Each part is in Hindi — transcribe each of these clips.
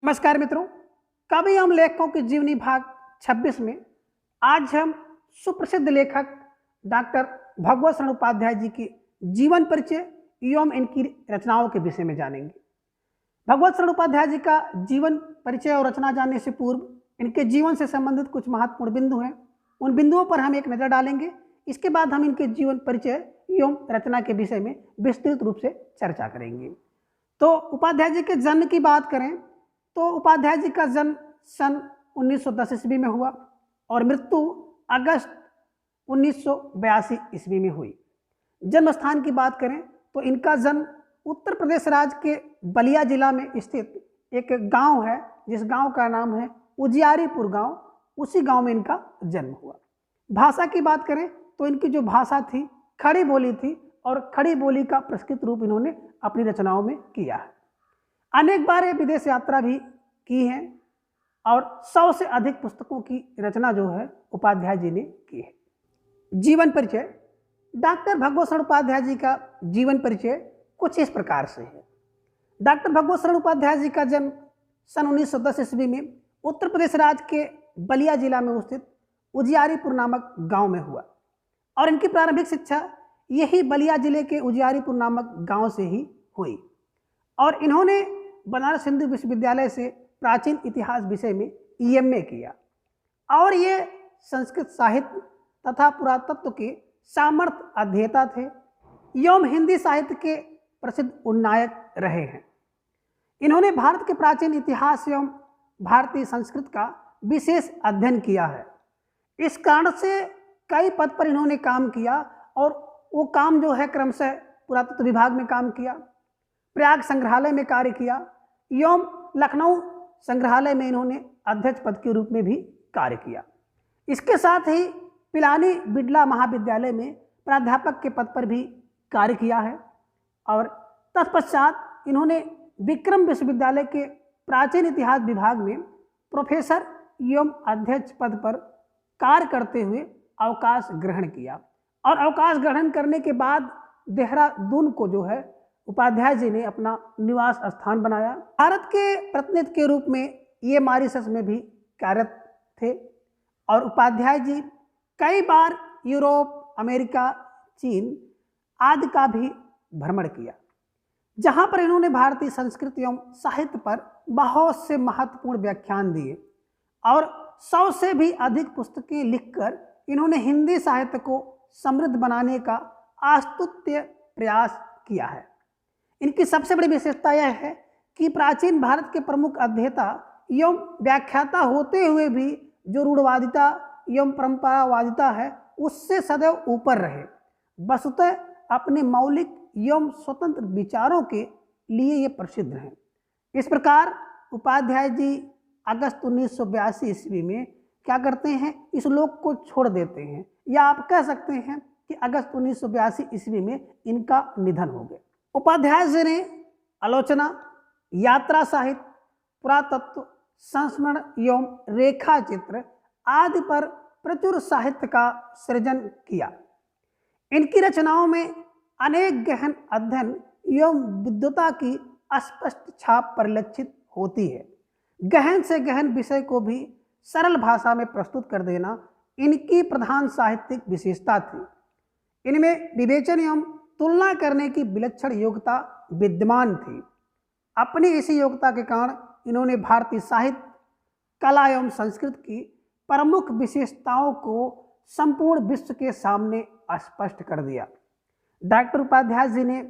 नमस्कार मित्रों, कवि एवं लेखकों की जीवनी भाग 26 में आज हम सुप्रसिद्ध लेखक डॉक्टर भगवत शरण उपाध्याय जी की जीवन परिचय एवं इनकी रचनाओं के विषय में जानेंगे। भगवत शरण उपाध्याय जी का जीवन परिचय और रचना जानने से पूर्व इनके जीवन से संबंधित कुछ महत्वपूर्ण बिंदु हैं, उन बिंदुओं पर हम एक नज़र डालेंगे। इसके बाद हम इनके जीवन परिचय एवं रचना के विषय में विस्तृत रूप से चर्चा करेंगे। तो उपाध्याय जी के जन्म की बात करें तो उपाध्याय जी का जन्म सन 1910 ईस्वी में हुआ और मृत्यु अगस्त 1982 ईस्वी में हुई। जन्म स्थान की बात करें तो इनका जन्म उत्तर प्रदेश राज्य के बलिया जिला में स्थित एक गांव है, जिस गांव का नाम है उजियारीपुर गांव। उसी गांव में इनका जन्म हुआ। भाषा की बात करें तो इनकी जो भाषा थी खड़ी बोली थी और खड़ी बोली का प्रस्कृत रूप इन्होंने अपनी रचनाओं में किया है। अनेक बार ये विदेश यात्रा भी की है और 100 से अधिक पुस्तकों की रचना जो है उपाध्याय जी ने की है। जीवन परिचय। डॉक्टर भगवत शरण उपाध्याय जी का जीवन परिचय कुछ इस प्रकार से है। डॉक्टर भगवत शरण उपाध्याय जी का जन्म सन 1910 ईस्वी में उत्तर प्रदेश राज्य के बलिया जिला में स्थित उजियारीपुर नामक गांव में हुआ और इनकी प्रारंभिक शिक्षा यही बलिया जिले के उजियारीपुर नामक गांव से ही हुई और इन्होंने बनारस हिंदू विश्वविद्यालय से प्राचीन इतिहास विषय में EMA किया और ये संस्कृत साहित्य तथा पुरातत्व के सामर्थ्य अध्येता थे एवं हिंदी साहित्य के प्रसिद्ध उन्नायक रहे हैं। इन्होंने भारत के प्राचीन इतिहास एवं भारतीय संस्कृत का विशेष अध्ययन किया है। इस कारण से कई पद पर इन्होंने काम किया और वो काम जो है क्रमशः पुरातत्व विभाग में काम किया, प्रयाग संग्रहालय में कार्य किया एवं लखनऊ संग्रहालय में इन्होंने अध्यक्ष पद के रूप में भी कार्य किया। इसके साथ ही पिलानी बिड़ला महाविद्यालय में प्राध्यापक के पद पर भी कार्य किया है और तत्पश्चात इन्होंने विक्रम विश्वविद्यालय के प्राचीन इतिहास विभाग में प्रोफेसर एवं अध्यक्ष पद पर कार्य करते हुए अवकाश ग्रहण किया और अवकाश ग्रहण करने के बाद देहरादून को जो है उपाध्याय जी ने अपना निवास स्थान बनाया। भारत के प्रतिनिधि के रूप में ये मॉरिशस में भी कार्यरत थे और उपाध्याय जी कई बार यूरोप, अमेरिका, चीन आदि का भी भ्रमण किया, जहां पर इन्होंने भारतीय संस्कृति एवं साहित्य पर बहुत से महत्वपूर्ण व्याख्यान दिए और 100 से भी अधिक पुस्तकें लिखकर इन्होंने हिंदी साहित्य को समृद्ध बनाने का अस्तुत्य प्रयास किया है। इनकी सबसे बड़ी विशेषता यह है कि प्राचीन भारत के प्रमुख अध्येता एवं व्याख्याता होते हुए भी जो रूढ़वादिता एवं परंपरावादिता है उससे सदैव ऊपर रहे, वस्तुतः अपने मौलिक एवं स्वतंत्र विचारों के लिए ये प्रसिद्ध हैं। इस प्रकार उपाध्याय जी अगस्त 1982 ईस्वी में क्या करते हैं, इस लोक को छोड़ देते हैं, या आप कह सकते हैं कि अगस्त 1982 ईस्वी में इनका निधन हो गया। उपाध्याय जी ने आलोचना, यात्रा साहित्य, पुरातत्व, संस्मरण एवं रेखा चित्र आदि पर प्रचुर साहित्य का सृजन किया। इनकी रचनाओं में अनेक गहन अध्ययन एवं विद्वता की स्पष्ट छाप परिलक्षित होती है। गहन से गहन विषय को भी सरल भाषा में प्रस्तुत कर देना इनकी प्रधान साहित्यिक विशेषता थी। इनमें विवेचन एवं तुलना करने की विलक्षण योग्यता विद्यमान थी। अपनी इसी योग्यता के कारण इन्होंने भारतीय साहित्य, कला एवं संस्कृति की प्रमुख विशेषताओं को संपूर्ण विश्व के सामने स्पष्ट कर दिया। डॉक्टर उपाध्याय जी ने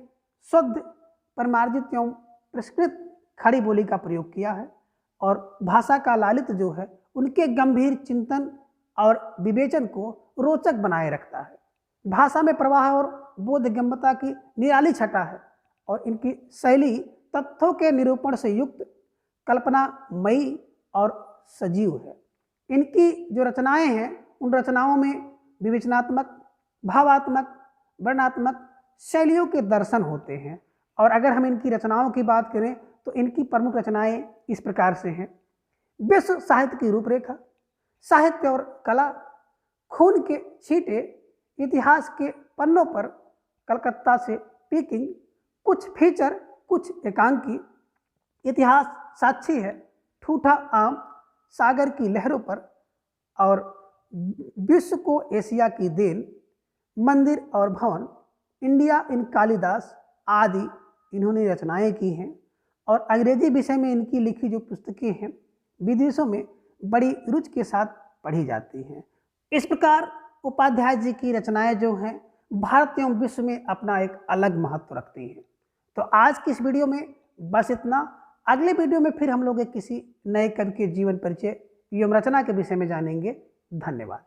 शुद्ध, परिमार्जित एवं परिष्कृत खड़ी बोली का प्रयोग किया है और भाषा का लालित्य जो है उनके गंभीर चिंतन और विवेचन को रोचक बनाए रखता है। भाषा में प्रवाह और बोधगम्यता की निराली छटा है और इनकी शैली तथ्यों के निरूपण से युक्त, कल्पनामयी और सजीव है। इनकी जो रचनाएं हैं उन रचनाओं में विवेचनात्मक, भावात्मक, वर्णनात्मक शैलियों के दर्शन होते हैं। और अगर हम इनकी रचनाओं की बात करें तो इनकी प्रमुख रचनाएं इस प्रकार से हैं। विश्व साहित्य की रूपरेखा, साहित्य और कला, खून के छींटे, इतिहास के पन्नों पर कलकत्ता से पीकिंग, कुछ फीचर, कुछ एकांकी, इतिहास साक्षी है, ठूठा आम, सागर की लहरों पर और विश्व को एशिया की देन, मंदिर और भवन, इंडिया इन कालिदास आदि इन्होंने रचनाएं की हैं। और अंग्रेजी विषय में इनकी लिखी जो पुस्तकें हैं विदेशों में बड़ी रुचि के साथ पढ़ी जाती हैं। इस प्रकार उपाध्याय जी की रचनाएं जो हैं भारत एवं विश्व में अपना एक अलग महत्व रखती हैं। तो आज की इस वीडियो में बस इतना। अगले वीडियो में फिर हम लोग किसी नए कवि के जीवन परिचय एवं रचना के विषय में जानेंगे। धन्यवाद।